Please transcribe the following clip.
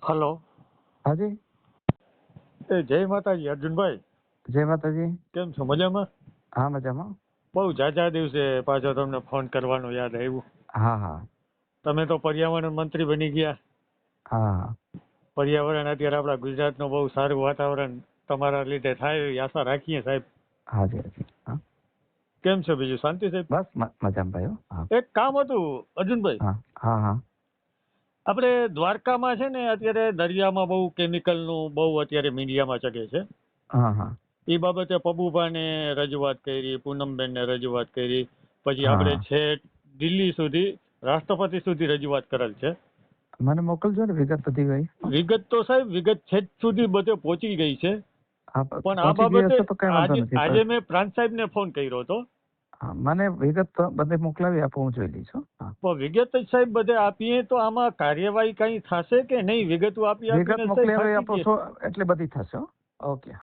Hello. હાજી. જય માતાજી અર્જુનભાઈ. જય માતાજી. કેમ છો? મજામાં? હા, મજામાં. બહુ ઝાઝા દિવસે પાછો તમને ફોન કરવાનું યાદ આવ્યું. હા હા તમે તો પર્યાવરણ મંત્રી બની ગયા. હા. પર્યાવરણ અત્યારે આપણા ગુજરાતનું બહુ સારું વાતાવરણ તમારા લીધે થાય એવી આશા રાખીએ સાહેબ. હાજી હાજી. હા. કેમ છે બીજું? શાંતિ સાહેબ? બસ મજામાં ભાઈ. હા એક કામ હતું અર્જુનભાઈ. હા હા હા. આપણે દ્વારકામાં છે ને અત્યારે દરિયામાં બહુ કેમિકલનું બહુ અત્યારે મીડિયામાં ચગે છે. હા હા એ બાબતે પબુભાને રજૂઆત કરી, પૂનમબેનને રજૂઆત કરી, પછી આપણે હા. છેક દિલ્હી સુધી રાષ્ટ્રપતિ સુધી રજૂઆત કરેલ છે. મને મોકલજો ને વિગત બધી ગઈ. વિગત તો સાહેબ વિગત છેક સુધી બધે પહોંચી ગઈ છે. હા, પણ આ પહોંચી ગઈ બાબતે હશે તો કઈ વાંધો નથી આજે મેં પ્રાંત સાહેબને ફોન કર્યો હતો. હા, મને વિગત તો બધે મોકલાવી આપો, હું જોઈ લઈશ. હા. પણ વિગત જ સાહેબ બધે આપીએ તો આમાં કાર્યવાહી કઈ થશે કે નહીં? વિગતો આપીને વિગત સાહેબ મોકલી થાકી આપો ગયા. છો એટલે બધી થશે. ઓકે.